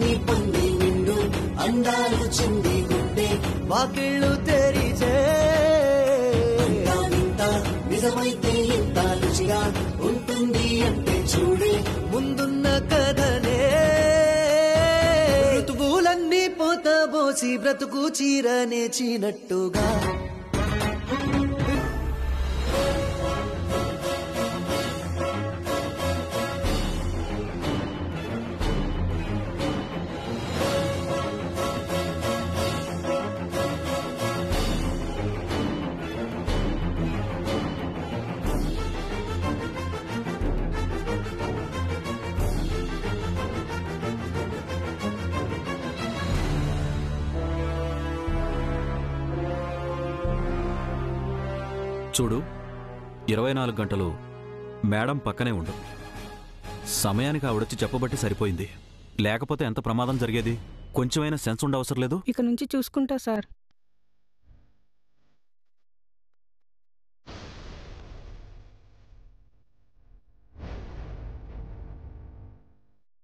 నీ పొంది నిండు అందాలు చెంది గుండె వాకిళ్ళు తెరిచే వింత నిజమైతే ఇంత రుచిగా ఉంటుంది అంటే చూడే ముందున్న కథనే ఋతువులన్నీ పోతబోసి బ్రతుకు చీరనే చీనట్టుగా చూడు 24 గంటలు మేడం పక్కనే ఉండు. సమయానికి ఆవిడొచ్చి చెప్పబట్టి సరిపోయింది. లేకపోతే ఎంత ప్రమాదం జరిగేది? కొంచెమైనా సెన్స్ ఉండవసరం లేదు. ఇక నుంచి చూసుకుంటా సార్.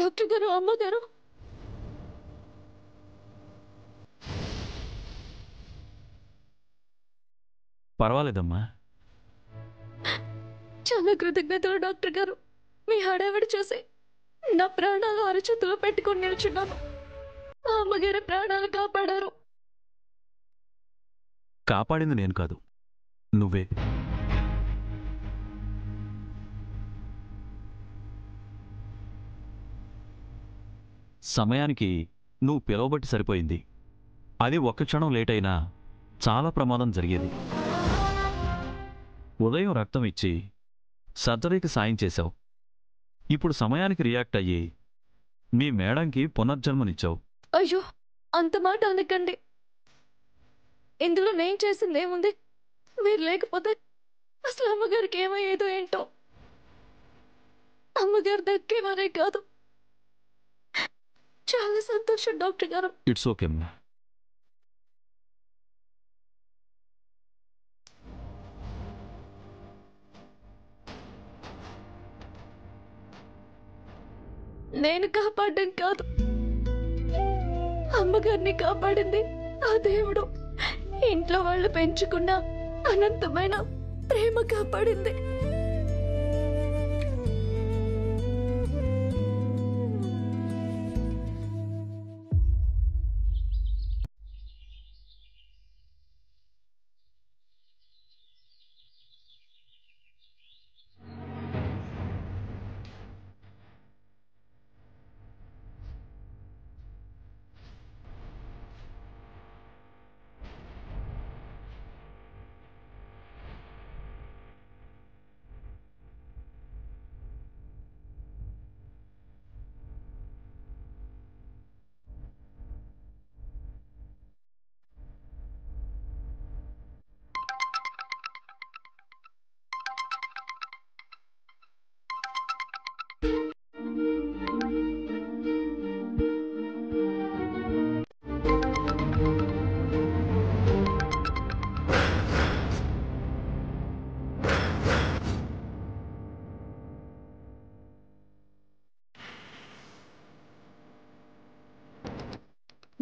డాక్టర్ గారు, అమ్మగారు, పర్వాలేదమ్మా. చాలా కృతజ్ఞతలు డాక్టర్ గారు. మీ హడావిడి చూసి నా ప్రాణాలు అరచేతిలో పెట్టుకుని నిల్చున్నాను. ఆ అమ్మగారి ప్రాణాలు కాపాడారు. కాపాడింది నేను కాదు, నువ్వే. సమయానికి నువ్వు పిలవబట్టి సరిపోయింది. అది ఒక్క క్షణం లేట్ అయినా చాలా ప్రమాదం జరిగేది. ఉదయం రక్తం ఇచ్చి సర్జరీకి సాయం చేశావు. ఇప్పుడు సమయానికి రియాక్ట్ అయ్యి మీ మేడంకి పునర్జన్మనిచ్చావు. అయ్యో, అంత మాట అనకండి. ఇందులో నేను చేసింది ఏముంది? మీరు లేకపోతే అసలు అమ్మగారికి ఏమయ్యేదో ఏంటో. అమ్మగారు దక్కేవారే కాదు. చాలా సంతోషం డాక్టర్ గారు. ఇట్స్ ఓకే అమ్మా. నేను కాపాడడం కాదు, అమ్మగారిని కాపాడింది ఆ దేవుడు. ఇంట్లో వాళ్ళు పెంచుకున్న అనంతమైన ప్రేమ కాపాడింది.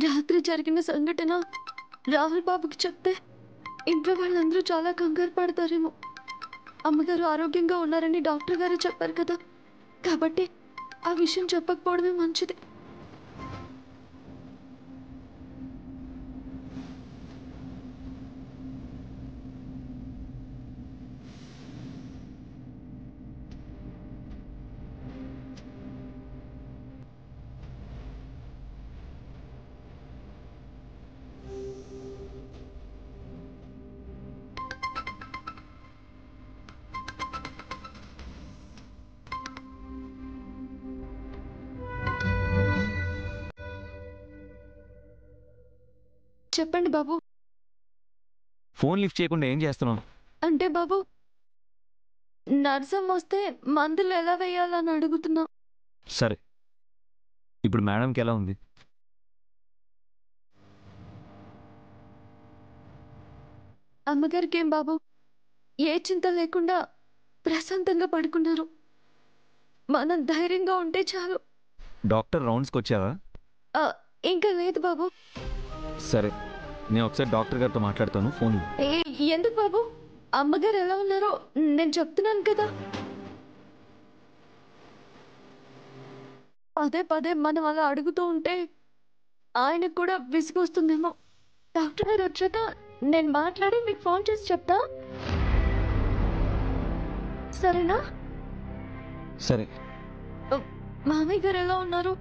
రాత్రి జరిగిన సంఘటన రాహుల్ బాబుకి చెప్తే ఇంట్లో వాళ్ళందరూ చాలా కంగారు పడతారేమో. అమ్మగారు ఆరోగ్యంగా ఉన్నారని డాక్టర్ గారు చెప్పారు కదా, కాబట్టి ఆ విషయం చెప్పకపోవడమే మంచిది. చెప్పండి బాబు. ఫోన్ లిఫ్ట్ చేయకుండా ఏం చేస్తున్నావు? అంటే బాబు, నర్సం వస్తే మందులు ఎలా వేయాలని అడుగుతున్నా. సరే, ఇప్పుడు మేడంకి ఎలా ఉంది? అమ్మగారికి ఏం బాబు, ఏ చింత లేకుండా ప్రశాంతంగా పడుకున్నారు. మనం ధైర్యంగా ఉంటే చాలు. డాక్టర్ రౌండ్స్కి వచ్చావా? ఇంకా లేదు బాబు. సరే, నేను ఒకసారి డాక్టర్ గారితో మాట్లాడతాను. ఫోన్ ఎందుకు బాబు? అమ్మగారు ఎలా ఉన్నారో నేను చెప్తున్నాను కదా. పదే పదే మనం అలా అడుగుతూ ఉంటే ఆయనకు కూడా విసిగొస్తుందేమో. డాక్టర్ గారు వచ్చాక నేను మాట్లాడి మీకు ఫోన్ చేసి చెప్తా, సరేనా? సరే. మామయ్య గారు ఎలా ఉన్నారు?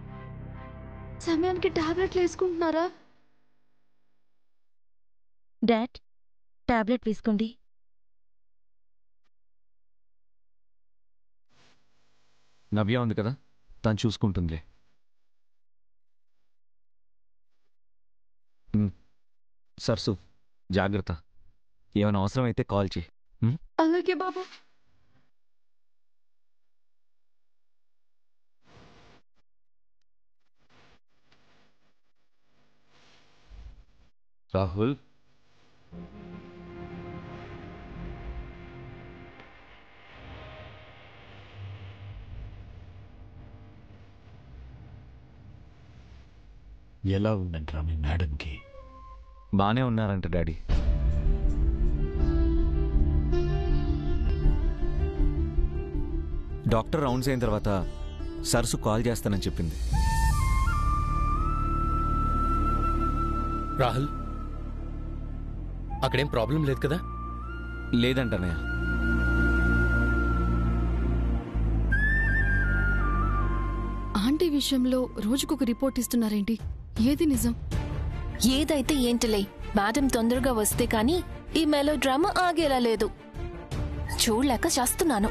సమయానికి టాబ్లెట్లు వేసుకుంటున్నారా? డాడ్, టాబ్లెట్ వేసుకోండి. నవ్య ఉంది కదా, తను చూసుకుంటుందిలే. సర్సు, జాగ్రత్త. ఏమైనా అవసరం అయితే కాల్ చేయి. అలాగే బాబు. రాహుల్, ఎలా ఉందంటారా మీ మేడంకి? బానే ఉన్నారంట డాడీ. డాక్టర్ రౌండ్స్ అయిన తర్వాత సరసు కాల్ చేస్తానని చెప్పింది. రాహుల్, అక్కడేం ప్రాబ్లం లేదు కదా? లేదంటనే. ఆంటీ విషయంలో రోజుకొక రిపోర్ట్ ఇస్తున్నారేంటి? ఏది నిజం? ఏదైతే ఏంటిలే, మేడం తొందరగా వస్తే కానీ ఈ మెలో డ్రామా ఆగేలా లేదు. చూడలేక చేస్తున్నాను.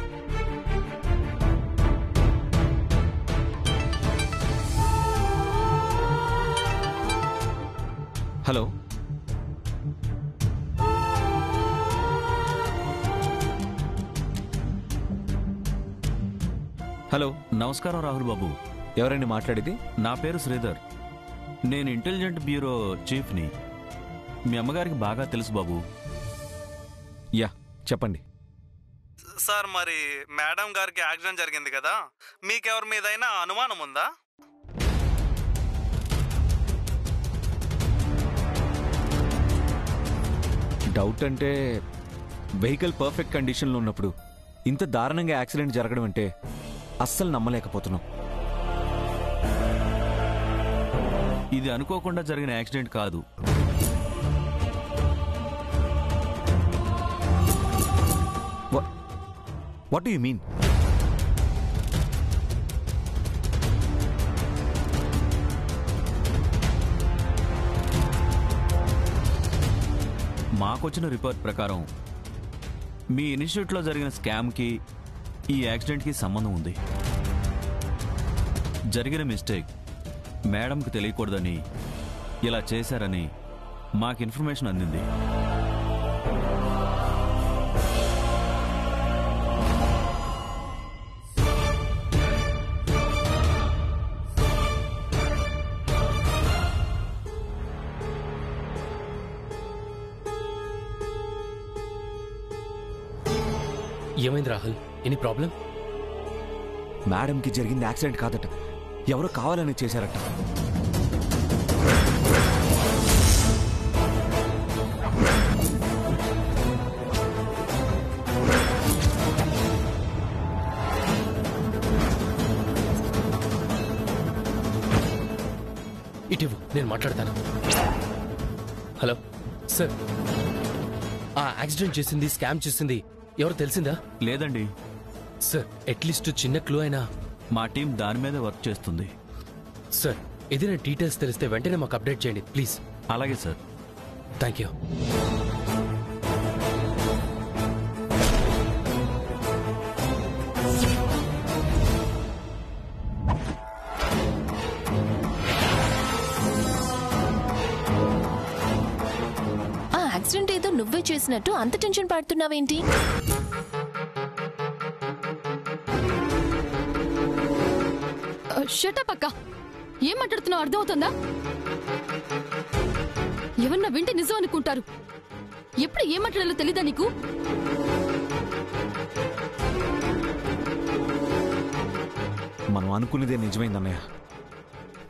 Hello, hello. నమస్కారం రాహుల్ బాబు. ఎవరండి మాట్లాడేది? నా పేరు శ్రీధర్. నేను ఇంటెలిజెంట్ బ్యూరో చీఫ్ని. మీ అమ్మగారికి బాగా తెలుసు బాబు. యా, చెప్పండి. సార్, మరి మేడం గారికి యాక్సిడెంట్ జరిగింది కదా, మీకెవరి మీదైనా అనుమానం ఉందా? డౌట్ అంటే వెహికల్ పర్ఫెక్ట్ కండిషన్లో ఉన్నప్పుడు ఇంత దారుణంగా యాక్సిడెంట్ జరగడం అంటే అస్సలు నమ్మలేకపోతున్నాం. ఇది అనుకోకుండా జరిగిన యాక్సిడెంట్ కాదు. What do you mean? మాకొచ్చిన రిపోర్ట్ ప్రకారం మీ ఇన్స్టిట్యూట్లో జరిగిన స్కామ్కి ఈ యాక్సిడెంట్కి సంబంధం ఉంది. జరిగిన మిస్టేక్ మేడంకి తెలియకూడదని ఇలా చేశారని మాకు ఇన్ఫర్మేషన్ అందింది. ఏమైంది రాహుల్? Any problem? మేడంకి జరిగింది యాక్సిడెంట్ కాదట, ఎవరో కావాలని చేశారట. ఇటివ్వు, నేను మాట్లాడతాను. హలో సార్, ఆ యాక్సిడెంట్ చేసింది, స్కామ్ చేసింది ఎవరు తెలిసిందా? లేదండి సార్. అట్లీస్ట్ చిన్న క్లూ అయినా? మా టీం దాని మీద వర్క్ చేస్తుంది. సార్, ఏదైనా డీటెయిల్స్ తెలిస్తే వెంటనే మాకు అప్డేట్ చేయండి ప్లీజ్. అలాగే సార్. Thank you. ఆ యాక్సిడెంట్ ఏదో నువ్వే చేసినట్టు అంత టెన్షన్ పడుతున్నావేంటి? షటప్ అక్క, ఏం మాట్లాడుతున్నావు అర్థమవుతుందా? ఎవరన్నా వింటే నిజం అనుకుంటారు. ఎప్పుడు ఏం మాట్లాడాలో తెలీదా నీకు? మనం అనుకునేదే నిజమైందన్నయ్య.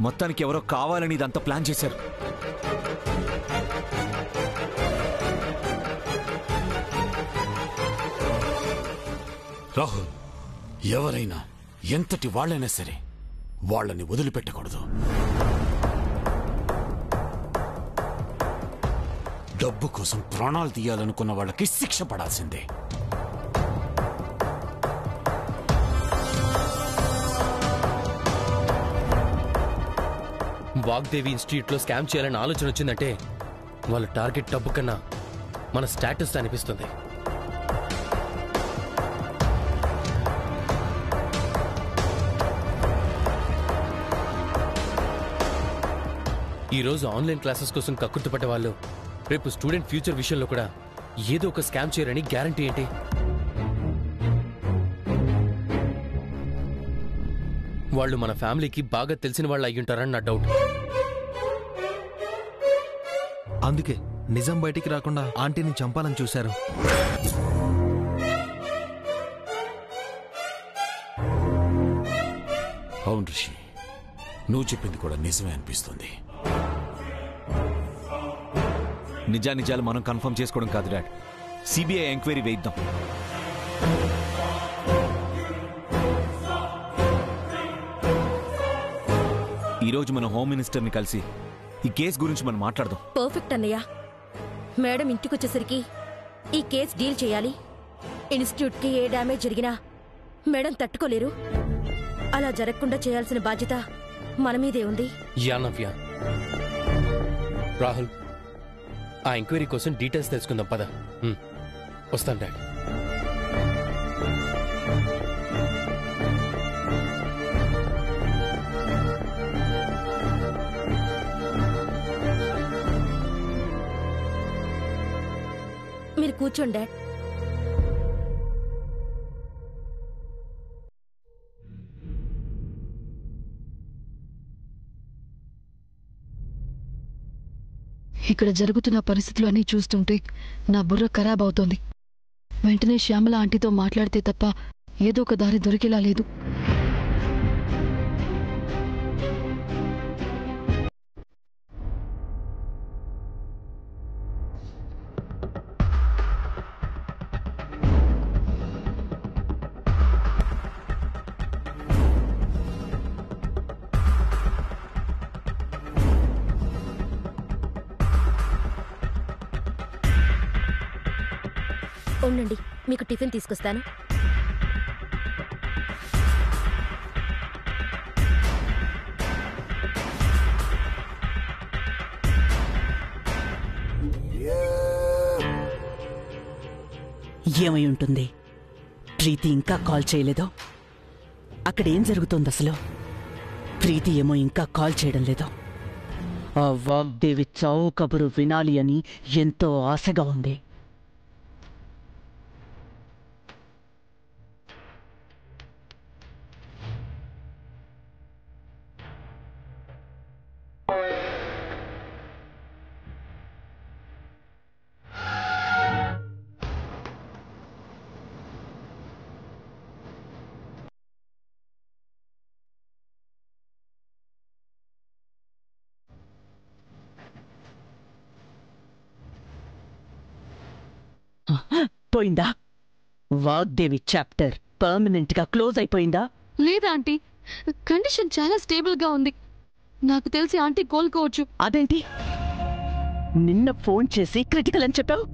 మొత్తానికి ఎవరో కావాలని ఇదంతా ప్లాన్ చేశారు. రాహుల్, ఎవరైనా ఎంతటి వాళ్ళైనా సరే వాళ్ళని వదిలిపెట్టకూడదు. డబ్బు కోసం ప్రాణాలు తీయాలనుకున్న వాళ్ళకి శిక్ష పడాల్సిందే. వాగ్దేవి ఇన్స్టిట్యూట్లో స్కామ్ చేయాలని ఆలోచన వచ్చిందంటే వాళ్ళ టార్గెట్ డబ్బు కన్నా మన స్టేటస్ అనిపిస్తుంది. ఈరోజు ఆన్లైన్ క్లాసెస్ కోసం కక్కుర్తిపడ్డ వాళ్ళు రేపు స్టూడెంట్ ఫ్యూచర్ విషయంలో కూడా ఏదో ఒక స్కామ్ చేయరని గ్యారంటీ ఏంటి? వాళ్ళు మన ఫ్యామిలీకి బాగా తెలిసిన వాళ్ళు అయ్యుంటారని నా డౌట్. అందుకే నిజం బయటికి రాకుండా ఆంటీని చంపాలని చూశారు. అవును రిషి, నువ్వు చెప్పింది కూడా నిజమే అనిపిస్తుంది. నిజాలు మనం కన్ఫర్మ్ చేసుకోవడం కాదు డాడ్, సిబిఐ ఎంక్వైరీ వేయిద్దాం. ఈరోజు మన హోమ్ మినిస్టర్ని కలిసి ఈ కేసు గురించి మనం మాట్లాడదాం. పర్ఫెక్ట్ అన్నయ్య. మేడం ఇంటికొచ్చేసరికి ఈ కేసు డీల్ చేయాలి. ఇన్స్టిట్యూట్కి ఏ డ్యామేజ్ జరిగినా మేడం తట్టుకోలేరు. అలా జరగకుండా చేయాల్సిన బాధ్యత మన మీదే ఉంది. యా నవ్య. రాహుల్, ఆ ఎంక్వైరీ కోసం డీటెయిల్స్ తెలుసుకుందాం పద. వస్తాను డాడ్. మీరు కూర్చోండి డాడ్. ఇక్కడ జరుగుతున్న పరిస్థితులు అన్నీ చూస్తుంటే నా బుర్ర ఖరాబ్ అవుతోంది. వెంటనే శ్యామల ఆంటీతో మాట్లాడితే తప్ప ఏదో ఒక దారి దొరికేలా లేదు. ఉండండి, మీకు టిఫిన్ తీసుకొస్తాను. ఏమై ఉంటుంది? ప్రీతి ఇంకా కాల్ చేయలేదో? అక్కడేం జరుగుతోంది అసలు? ప్రీతి ఏమో ఇంకా కాల్ చేయడం లేదో. ఆ వాగ్దేవి చావు కబురు వినాలి అని ఎంతో ఆశగా ఉంది. పోయిందా? వాగ్దేవి చాప్టర్ పర్మనెంట్ గా క్లోజ్ అయిపోయిందా? లేదా ఆంటీ, కండిషన్ చాలా స్టేబుల్ గా ఉంది. నాకు తెలిసి ఆంటీ కోలుకోవచ్చు. అదేంటి నిన్న ఫోన్ చేసి క్రిటికల్ అని చెప్పావు,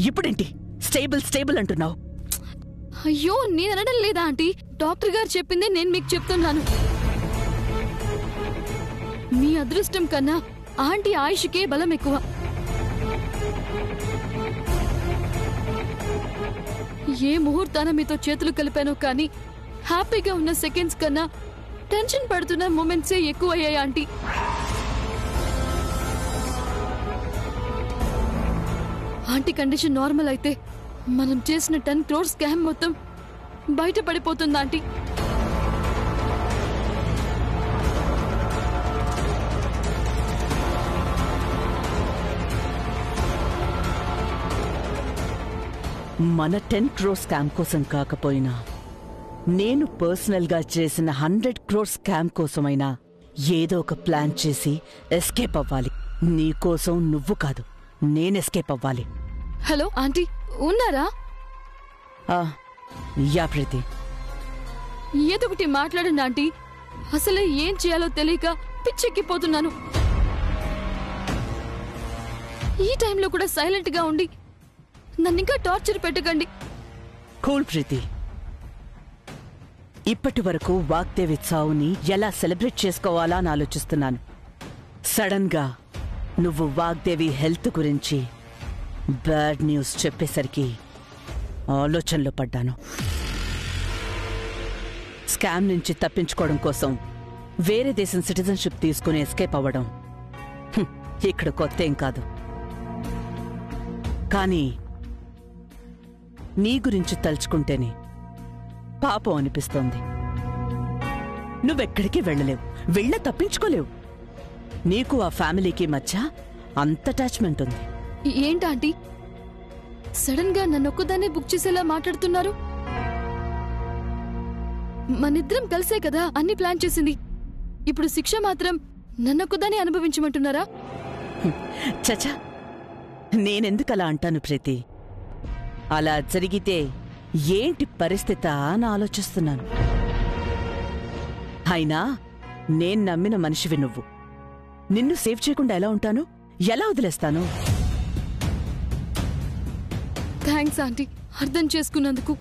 ఇప్పుడేంటి స్టేబుల్ అంటున్నావు? అయ్యో, నేను అనడం లేదా ఆంటీ, డాక్టర్ గారు చెప్పిందే నేను మీకు చెప్తున్నాను. మీ అదృష్టం కన్నా ఆంటీ ఆయుష్కే బలం ఎక్కువ. ఏ ముహూర్తాన మీతో చేతులు కలిపానో కానీ హ్యాపీగా ఉన్న సెకండ్స్ కన్నా టెన్షన్ పడుతున్న మూమెంట్సే ఎక్కువయ్యాయి ఆంటీ. ఆంటీ కండిషన్ నార్మల్ అయితే మనం చేసిన 10 crore స్కామ్ మొత్తం బయటపడిపోతుంది ఆంటీ. మన 10 crore స్కామ్ కోసం కాకపోయినా నేను పర్సనల్ గా చేసిన 100 crore స్కామ్ కోసమైనా ఏదో ఒక ప్లాన్ చేసి ఎస్కేప్ అవ్వాలి. నీకోసం నువ్వు కాదు, నేను ఎస్కేప్ అవ్వాలి. హలో ఆంటీ, ఉన్నారా? యా ప్రీతి. ఏదో ఒకటి మాట్లాడండి ఆంటీ. అసలే ఏం చేయాలో తెలియక పిచ్చెక్కిపోతున్నాను. ఈ టైంలో కూడా సైలెంట్ గా ఉండి నన్నింకా టార్చర్ పెట్టకండి. కూల్ ప్రీతి. ఇప్పటి వరకు వాగ్దేవి చావుని ఎలా సెలబ్రేట్ చేసుకోవాలా అని ఆలోచిస్తున్నాను. సడన్ గా నువ్వు వాగ్దేవి హెల్త్ గురించి బ్యాడ్ న్యూస్ చెప్పేసరికి ఆలోచనలో పడ్డాను. స్కామ్ నుంచి తప్పించుకోవడం కోసం వేరే దేశం సిటిజన్షిప్ తీసుకుని ఎస్కేప్ అవ్వడం ఇక్కడ కొత్త ఏం కాదు. కానీ నీ గురించి తలుచుకుంటేనే పాపం అనిపిస్తోంది. నువ్వెక్కడికి వెళ్ళలేవు, తప్పించుకోలేవు. నీకు ఆ ఫ్యామిలీకి మధ్య అంత అటాచ్మెంట్ ఉంది. ఏంటాంటీ సడన్ గా నన్నొక్కదాన్ని బుక్ చేసేలా మాట్లాడుతున్నారు? మనిద్దరం కలిసే కదా అన్ని ప్లాన్ చేసింది. ఇప్పుడు శిక్ష మాత్రం నన్నొక్కదాన్ని అనుభవించమంటున్నారా? చచా, నేనెందుకు అలా అంటాను ప్రీతి? అలా జరిగితే ఏంటి పరిస్థితి అని ఆలోచిస్తున్నాను. అయినా నేను నమ్మిన మనిషివి నువ్వు. నిన్ను సేవ్ చేయకుండా ఎలా ఉంటాను? ఎలా వదిలేస్తాను? థ్యాంక్స్ ఆంటీ, అర్థం చేసుకున్నందుకు.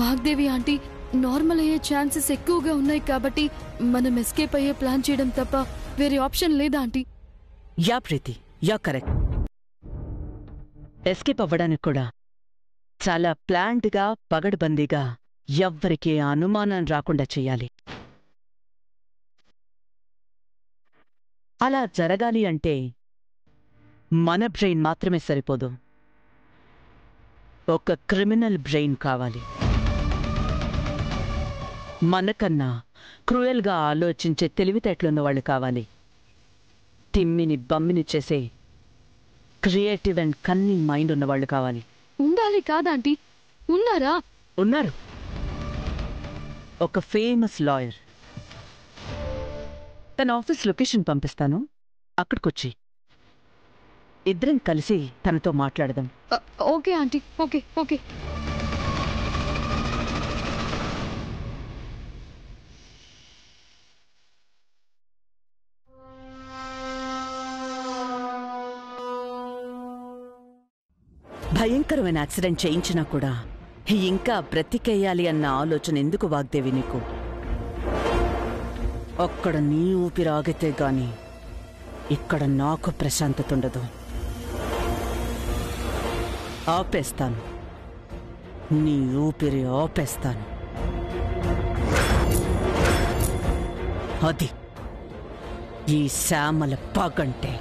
వాగ్దేవి ఆంటీ నార్మల్ అయ్యే ఛాన్సెస్ ఎక్కువగా ఉన్నాయి కాబట్టి మనం ఎస్కేప్ అయ్యే ప్లాన్ చేయడం తప్ప వేరే ఆప్షన్ లేదా ఆంటీ? యా ప్రీతి, యా కరెక్ట్. ఎస్కేప్ అవ్వడానికి కూడా చాలా ప్లాన్డ్గా, పగడ్బందీగా, ఎవ్వరికీ అనుమానం రాకుండా చెయ్యాలి. అలా జరగాలి అంటే మన బ్రెయిన్ మాత్రమే సరిపోదు, ఒక క్రిమినల్ బ్రెయిన్ కావాలి. మనకన్నా క్రూయల్గా ఆలోచించే తెలివితేటలున్న వాళ్ళు కావాలి. తిమ్మిని బమ్మిని చేసే క్రియేటివ్ అండ్ కన్నింగ్ మైండ్ ఉన్నవాళ్ళు కావాలి. ఉండాలి కాదంటీ? ఉన్నారా? ఉన్నారు. ఒక ఫేమస్ లాయర్. తన ఆఫీస్ లొకేషన్ పంపిస్తాను, అక్కడికొచ్చి ఇద్దరం కలిసి తనతో మాట్లాడదాం. Okay aunty, okay okay. భయంకరమైన యాక్సిడెంట్ చేయించినా కూడా ఇంకా బ్రతికేయాలి అన్న ఆలోచన ఎందుకు వాగ్దేవి నీకు? అక్కడ నీ ఊపిరి ఆగితే గాని ఇక్కడ నాకు ప్రశాంతత ఉండదు. ఆపేస్తాను, నీ ఊపిరి ఆపేస్తాను. అది ఈ శ్యామల పగంటే.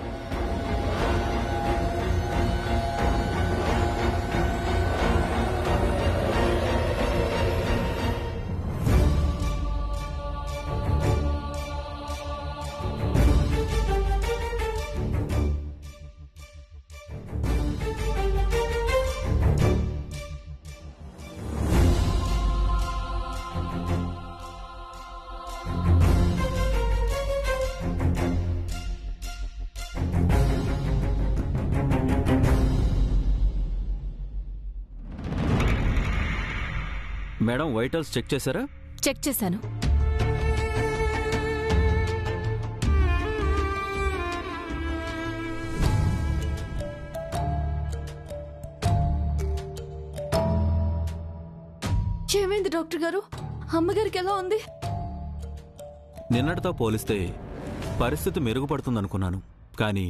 మేడం, వైటల్స్ చెక్ చేశారా? చెక్ చేశాను. ఏమైంది డాక్టర్ గారు? అమ్మగారికి ఎలా ఉంది? నిన్నటితో పోలిస్తే పరిస్థితి మెరుగుపడుతుందనుకున్నాను, కానీ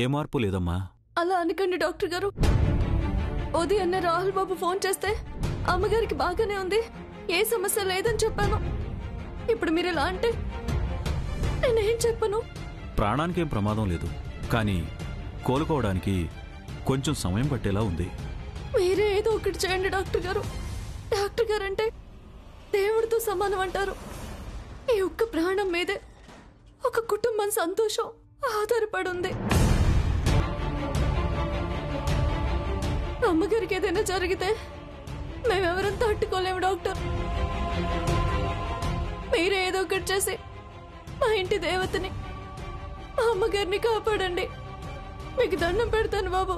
ఏ మార్పు లేదమ్మా. అలా అనకండి డాక్టర్ గారు. ఉదయాన్నే రాహుల్ బాబు ఫోన్ చేస్తే అమ్మగారికి బాగానే ఉంది, ఏ సమస్య లేదని చెప్పాను. ఇప్పుడు మీరు ఇలా అంటే నేనేం చెప్పను? ప్రాణానికేం ప్రమాదం లేదు, కానీ కోలుకోవడానికి కొంచెం సమయం పట్టేలా ఉంది. మీరే ఏదో ఒకటి చేయండి డాక్టర్ గారు. డాక్టర్ గారు అంటే దేవుడితో సమానం అంటారు. ఈ ఒక్క ప్రాణం మీదే ఒక కుటుంబం సంతోషం ఆధారపడి ఉంది. అమ్మగారికి ఏదైనా జరిగితే మేమెవరం తట్టుకోలేము డాక్టర్. మీరే ఏదో ఒకటి చేసి మా ఇంటి దేవతని, మా అమ్మగారిని కాపాడండి. మీకు దండం పెడతాను బాబు,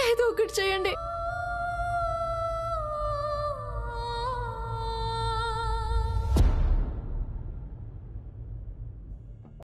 ఏదో ఒకటి చేయండి.